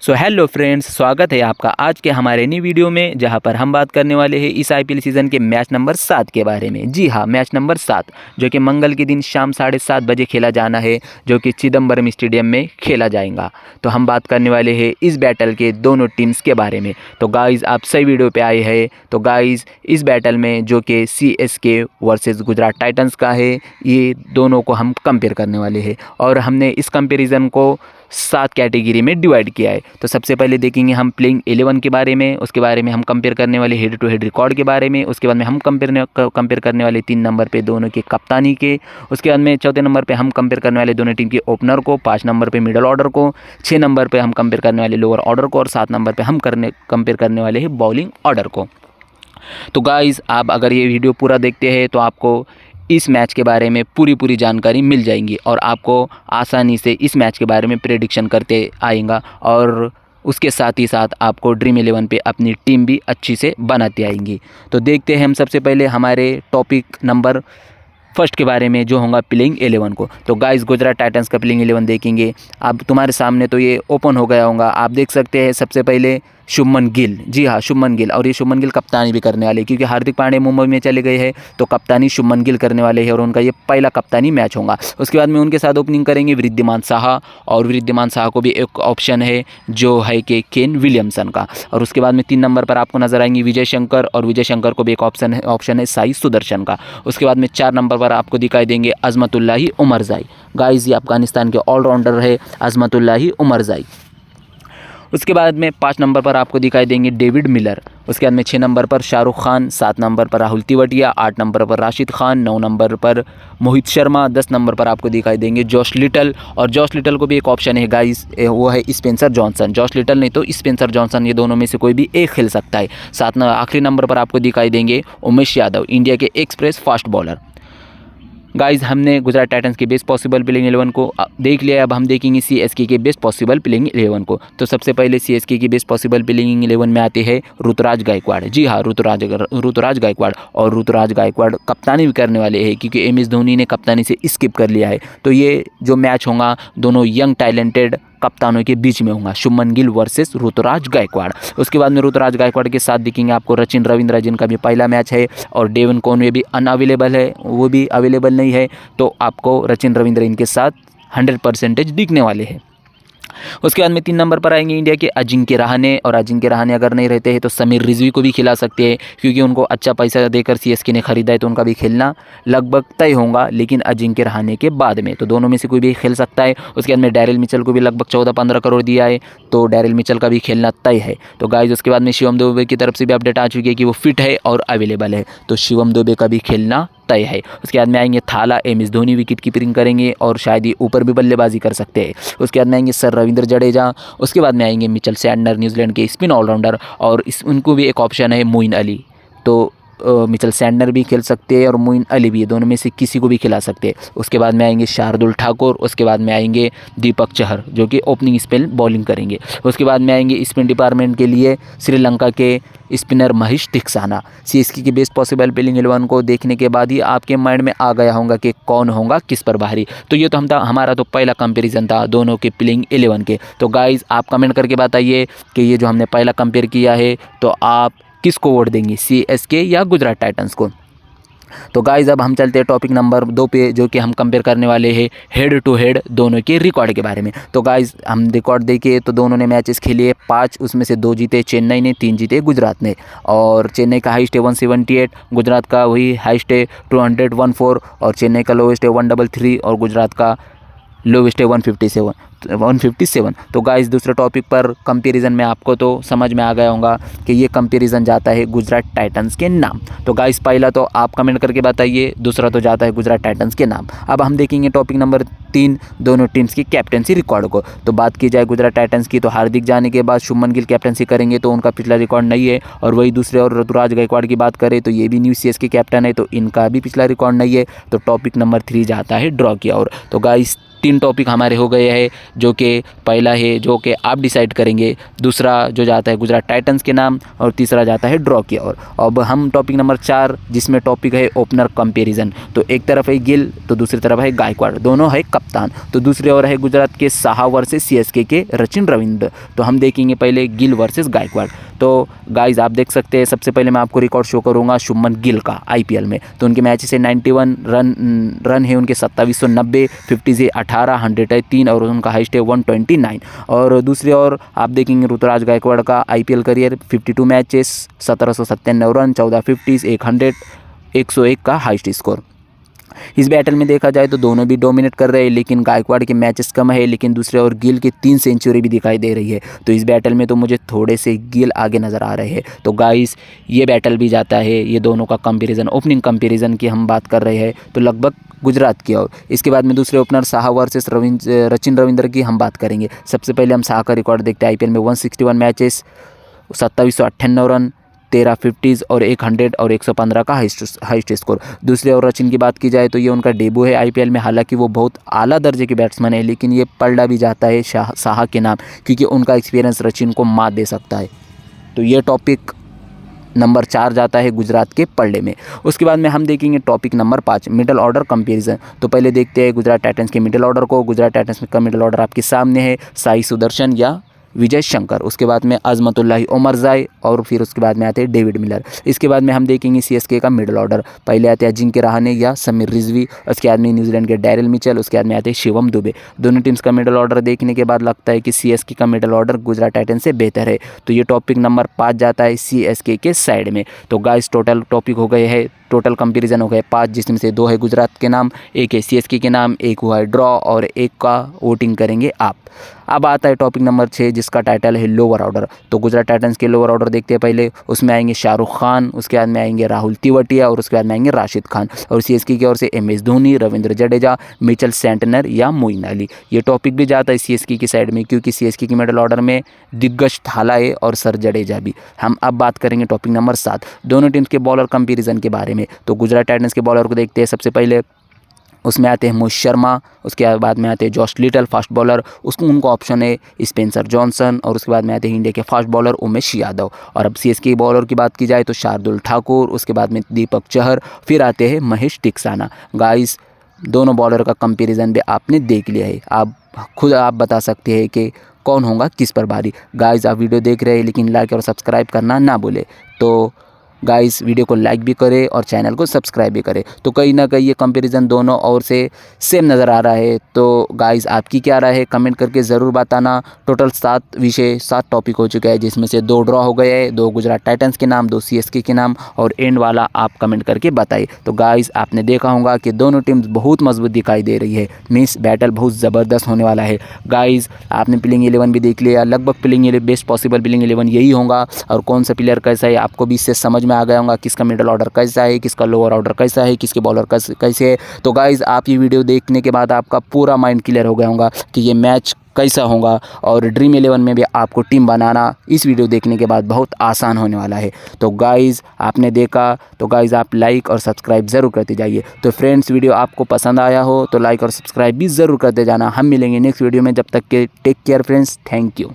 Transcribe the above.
So hello friends, स्वागत है आपका आज के हमारे नई वीडियो में, जहां पर हम बात करने वाले हैं इस आईपीएल सीज़न के मैच नंबर 7 के बारे में। जी हां, मैच नंबर 7 जो कि मंगल के दिन शाम 7:30 बजे खेला जाना है, जो कि चिदम्बरम स्टेडियम में खेला जाएगा। तो हम बात करने वाले हैं इस बैटल के दोनों टीम्स के बारे में। तो गाइज़, आप सही वीडियो पे आए हैं। तो गाइज़, इस बैटल में जो कि सीएसके वर्सेस गुजरात टाइटंस का है, ये दोनों को हम कंपेयर करने वाले हैं और हमने इस कंपेरिज़न को 7 कैटेगरी में डिवाइड किया है। तो सबसे पहले देखेंगे हम प्लेइंग 11 के बारे में, उसके बारे में हम कंपेयर करने वाले हेड टू हेड रिकॉर्ड के बारे में, उसके बाद में हम कंपेयर करने वाले 3 नंबर पे दोनों के कप्तानी के, उसके बाद में चौथे नंबर पे हम कंपेयर करने वाले दोनों टीम के ओपनर को, 5 नंबर पे मिडल ऑर्डर को, 6 नंबर पे हम कंपेयर करने वाले लोअर ऑर्डर को और 7 नंबर पे हम कंपेयर करने वाले हैं बॉलिंग ऑर्डर को। तो गाइज़, आप अगर ये वीडियो पूरा देखते हैं तो आपको इस मैच के बारे में पूरी जानकारी मिल जाएंगी और आपको आसानी से इस मैच के बारे में प्रेडिक्शन करते आएगा और उसके साथ ही साथ आपको ड्रीम 11 पे अपनी टीम भी अच्छी से बनाती आएंगी। तो देखते हैं हम सबसे पहले हमारे टॉपिक नंबर फर्स्ट के बारे में, जो होगा प्लेइंग 11 को। तो गाइस, गुजरात टाइटंस का प्लेइंग 11 देखेंगे। अब तुम्हारे सामने तो ये ओपन हो गया होगा, आप देख सकते हैं। सबसे पहले शुभमन गिल, जी हाँ शुभमन गिल, और ये शुभमन गिल कप्तानी भी करने वाले, क्योंकि हार्दिक पांड्या मुंबई में चले गए हैं तो कप्तानी शुभमन गिल करने वाले हैं और उनका ये पहला कप्तानी मैच होगा। उसके बाद में उनके साथ ओपनिंग करेंगे वृद्धिमान साहा, और वृद्धिमान साहा को भी एक ऑप्शन है जो है कि केन विलियमसन का। और उसके बाद में 3 नंबर पर आपको नजर आएंगे विजय शंकर, और विजय शंकर को भी एक ऑप्शन है साई सुदर्शन का। उसके बाद में 4 नंबर पर आपको दिखाई देंगे अजमतुल्लाही उमरजाई। गाइस, ये अफगानिस्तान के ऑलराउंडर है अजमतुल्लाही उमरजाई। उसके बाद में 5 नंबर पर आपको दिखाई देंगे डेविड मिलर। उसके बाद में 6 नंबर पर शाहरुख खान, 7 नंबर पर राहुल तिवटिया, 8 नंबर पर राशिद खान, 9 नंबर पर मोहित शर्मा, 10 नंबर पर आपको दिखाई देंगे जॉश लिटल। और जॉश लिटल को भी एक ऑप्शन है गाइस, वो है स्पेंसर जॉनसन। जॉश लिटल नहीं तो स्पेंसर जॉनसन, ये दोनों में से कोई भी एक खेल सकता है। आखिरी नंबर पर आपको दिखाई देंगे उमेश यादव, इंडिया के एक्सप्रेस फास्ट बॉलर। गाइज़, हमने गुजरात टाइटंस के बेस्ट पॉसिबल प्लेइंग 11 को देख लिया है। अब हम देखेंगे सीएसके के बेस्ट पॉसिबल प्लेइंग 11 को। तो सबसे पहले सीएसके की बेस्ट पॉसिबल प्लेइंग 11 में आते हैं ऋतुराज गायकवाड़। जी हाँ, ऋतुराज गायकवाड़। और ऋतुराज गायकवाड़ कप्तानी भी करने वाले हैं, क्योंकि एम एस धोनी ने कप्तानी से स्किप कर लिया है। तो ये जो मैच होगा दोनों यंग टैलेंटेड कप्तानों के बीच में होगा, शुभमन गिल वर्सेस ऋतुराज गायकवाड़। उसके बाद में ऋतुराज गायकवाड़ के साथ दिखेंगे आपको रचिन रविंद्र, जिनका भी पहला मैच है, और डेवन कॉनवे भी अनअवेलेबल है, वो भी अवेलेबल नहीं है। तो आपको रचिन रविंद्र इनके साथ 100% दिखने वाले हैं। उसके बाद में 3 नंबर पर आएंगे इंडिया के अजिंक्य रहाणे, और अजिंक्य रहाणे अगर नहीं रहते हैं तो समीर रिजवी को भी खिला सकते हैं, क्योंकि उनको अच्छा पैसा देकर सीएसके ने खरीदा है, तो उनका भी खेलना लगभग तय होगा, लेकिन अजिंक्य रहाणे के बाद में। तो दोनों में से कोई भी खेल सकता है। उसके बाद में डैरिल मिचेल को भी लगभग 14-15 करोड़ दिया है, तो डैरिल मिचेल का भी खेलना तय है। तो गाइज, उसके बाद में शिवम दुबे की तरफ से भी अपडेट आ चुकी है कि वो फिट है और अवेलेबल है, तो शिवम दुबे का भी खेलना तय है। उसके बाद में आएंगे Thala, M S Dhoni wicket keeping करेंगे और शायद ये ऊपर भी बल्लेबाजी कर सकते हैं। उसके बाद में आएंगे सर रविंद्र जडेजा। उसके बाद में आएंगे मिचेल सैंडनर, न्यूजीलैंड के स्पिन ऑलराउंडर, और उनको भी एक ऑप्शन है मोइन अली। तो मिचेल सैंडनर भी खेल सकते हैं और मोइन अली भी, दोनों में से किसी को भी खिला सकते हैं। उसके बाद में आएंगे शार्दुल ठाकुर। उसके बाद में आएंगे दीपक चहर, जो कि ओपनिंग स्पिन बॉलिंग करेंगे। उसके बाद में आएंगे स्पिन डिपार्टमेंट के लिए श्रीलंका के स्पिनर महेश थिक्साना। सीएसके की बेस्ट पॉसिबल प्लेइंग 11 को देखने के बाद ही आपके माइंड में आ गया होगा कि कौन होगा किस पर भारी। तो ये तो हमारा तो पहला कंपैरिजन था दोनों के प्लेइंग 11 के। तो गाइज़, आप कमेंट करके बताइए कि ये जो हमने पहला कंपेयर किया है, तो आप किसको वोट देंगे, सीएसके या गुजरात टाइटंस को। तो गाइज़, अब हम चलते हैं टॉपिक नंबर 2 पे, जो कि हम कंपेयर करने वाले हैं हेड टू हेड दोनों के रिकॉर्ड के बारे में। तो गाइज़, हम रिकॉर्ड देखें तो दोनों ने मैचेस खेले 5, उसमें से 2 जीते चेन्नई ने, 3 जीते गुजरात ने। और चेन्नई का हाईएस्ट है 178, गुजरात का वही हाईएस्ट है 214, और चेन्नई का लोएस्ट है 133 और गुजरात का लोवेस्ट है 157। तो गाइस, दूसरे टॉपिक पर कंपैरिजन में आपको तो समझ में आ गया होगा कि ये कंपैरिजन जाता है गुजरात टाइटंस के नाम। तो गाइस, पहला तो आप कमेंट करके बताइए, दूसरा तो जाता है गुजरात टाइटंस के नाम। अब हम देखेंगे टॉपिक नंबर 3, दोनों टीम्स की कैप्टनसी रिकॉर्ड को। तो बात की जाए गुजरात टाइटंस की, तो हार्दिक जाने के बाद शुभमन गिल कैप्टनसी करेंगे, तो उनका पिछला रिकॉर्ड नहीं है। और वही दूसरे और ऋतुराज गायकवाड़ की बात करें तो ये भी न्यू सीएसके कैप्टन है, तो इनका भी पिछला रिकॉर्ड नहीं है। तो टॉपिक नंबर 3 जाता है ड्रॉ की ओर। तो गाइस, 3 टॉपिक हमारे हो गए हैं, जो कि पहला है जो कि आप डिसाइड करेंगे, दूसरा जो जाता है गुजरात टाइटंस के नाम, और तीसरा जाता है ड्रॉ की ओर। अब हम टॉपिक नंबर 4 जिसमें टॉपिक है ओपनर कंपैरिजन। तो एक तरफ है गिल तो दूसरी तरफ है गायकवाड़, दोनों है कप्तान। तो दूसरी ओर है गुजरात के साहा वर्सेस सीएसके के रचिन रविंद्र। तो हम देखेंगे पहले गिल वर्सेस गायकवाड़। तो गाइज आप देख सकते हैं, सबसे पहले मैं आपको रिकॉर्ड शो करूंगा शुभमन गिल का आईपीएल में। तो उनके मैच से 91 रन है उनके, 2790, 50 से 18, 100 है 3, और उनका हाइस्ट है 129। और दूसरी ओर आप देखेंगे ऋतुराज गायकवाड़ का आईपीएल करियर, 52 मैचेस, 1797 रन, 14 50, 100, 101 का हाइस्ट स्कोर। इस बैटल में देखा जाए तो दोनों भी डोमिनेट कर रहे हैं, लेकिन गायकवाड़ के मैचेस कम है, लेकिन दूसरे और गिल की 3 सेंचुरी भी दिखाई दे रही है। तो इस बैटल में तो मुझे थोड़े से गिल आगे नज़र आ रहे हैं। तो गाइस ये बैटल भी जाता है, ये दोनों का कंपैरिजन, ओपनिंग कंपैरिजन की हम बात कर रहे हैं तो लगभग गुजरात की ओर। इसके बाद में दूसरे ओपनर साहा वर्सेस रचिन रविंद्र की हम बात करेंगे। सबसे पहले हम साहा का रिकॉर्ड देखते हैं। आईपीएल में 161 मैचेस, 2798 रन, 13 50 और 100 और 115 का हाइस्ट स्कोर। दूसरे और रचिन की बात की जाए तो ये उनका डेब्यू है आईपीएल में। हालांकि वो बहुत आला दर्जे के बैट्समैन है, लेकिन ये पलड़ा भी जाता है साहा के नाम, क्योंकि उनका एक्सपीरियंस रचिन को मात दे सकता है। तो ये टॉपिक नंबर 4 जाता है गुजरात के पलड़े में। उसके बाद में हम देखेंगे topic number 5 middle order comparison. तो पहले देखते हैं गुजरात टाइटंस के मिडल ऑर्डर को। गुजरात टाइटंस का मिडल ऑर्डर आपके सामने है, साई सुदर्शन या विजय शंकर, उसके बाद में अजमतुल्लाही ओमरजाई, और फिर उसके बाद में आते हैं डेविड मिलर। इसके बाद में हम देखेंगे सीएसके का मिडल ऑर्डर। पहले आते हैं अजिंक्य रहाणे या समीर रिजवी, उसके बाद में न्यूजीलैंड के डैरिल मिचेल, उसके बाद में आते हैं शिवम दुबे। दोनों टीम्स का मिडल ऑर्डर देखने के बाद लगता है कि सीएसके का मिडल ऑर्डर गुजरात टाइटंस से बेहतर है। तो ये टॉपिक नंबर 5 जाता है सीएसके के साइड में। तो गाइस टोटल टॉपिक हो गए हैं, टोटल कंपैरिजन हो गए 5, जिसमें से 2 है गुजरात के नाम, 1 है सीएसके के नाम, 1 हुआ है ड्रॉ, और 1 का वोटिंग करेंगे आप। अब आता है टॉपिक नंबर 6 जिसका टाइटल है लोअर ऑर्डर। तो गुजरात टाइटंस के लोअर ऑर्डर देखते हैं पहले। उसमें आएंगे शाहरुख खान, उसके बाद में आएंगे राहुल तिवटिया, और उसके बाद में आएंगे राशिद खान। और सीएसके की ओर से MS Dhoni, Ravindra Jadeja, Mitchell Santner या मोइन अली। ये टॉपिक भी जाता है सीएसके की साइड में, क्योंकि सीएसके की मिडल ऑर्डर में दिग्गज थाला है और सर जडेजा भी। हम अब बात करेंगे टॉपिक नंबर 7 दोनों टीम्स के बॉलर कंपैरिजन के बारे में। तो गुजरात टाइटंस के बॉलर को देखते हैं सबसे पहले। उसमें आते हैं मोहित शर्मा, उसके बाद में आते हैं जॉश लिटल फास्ट बॉलर, उसको उनका ऑप्शन है स्पेंसर जॉनसन, और उसके बाद में आते हैं इंडिया के फास्ट बॉलर उमेश यादव। और अब सीएसके बॉलर की बात की जाए तो शार्दुल ठाकुर, उसके बाद में दीपक चहर, फिर आते हैं महेश टिक्साना। गाइस दोनों बॉलर का कंपैरिजन भी आपने देख लिया है, आप खुद आप बता सकते हैं कि कौन होगा किस पर भारी। गाइस आप वीडियो देख रहे हैं, लेकिन लाइक और सब्सक्राइब करना ना भूले। तो गाइस वीडियो को लाइक भी करें और चैनल को सब्सक्राइब भी करें। तो कहीं ना कहीं ये कंपैरिजन दोनों ओर से सेम नज़र आ रहा है। तो गाइस आपकी क्या राय है कमेंट करके ज़रूर बताना। टोटल 7 विषय 7 टॉपिक हो चुके हैं, जिसमें से 2 ड्रॉ हो गए हैं, 2 गुजरात टाइटंस के नाम, 2 सीएसके के नाम, और एंड वाला आप कमेंट करके बताइए। तो गाइस आपने देखा होगा कि दोनों टीम्स बहुत मजबूत दिखाई दे रही है, मीन्स बैटल बहुत ज़बरदस्त होने वाला है। गाइस आपने प्लेइंग 11 भी देख लिया, लगभग प्लेइंग 11 बेस्ट पॉसिबल प्लेइंग 11 यही होगा, और कौन सा प्लेयर कैसा है आपको भी इससे समझ में आ गया होगा, किसका मिडल ऑर्डर कैसा है, किसका लोअर ऑर्डर कैसा है, किसके बॉलर कैसे है। तो गाइस आप ये वीडियो देखने के बाद आपका पूरा माइंड क्लियर हो गया होगा कि ये मैच कैसा होगा, और ड्रीम 11 में भी आपको टीम बनाना इस वीडियो देखने के बाद बहुत आसान होने वाला है। तो गाइस आपने देखा, तो गाइस आप लाइक और सब्सक्राइब ज़रूर करते जाइए। तो फ्रेंड्स वीडियो आपको पसंद आया हो तो लाइक और सब्सक्राइब भी ज़रूर करते जाना। हम मिलेंगे नेक्स्ट वीडियो में, जब तक के take care friends, thank you.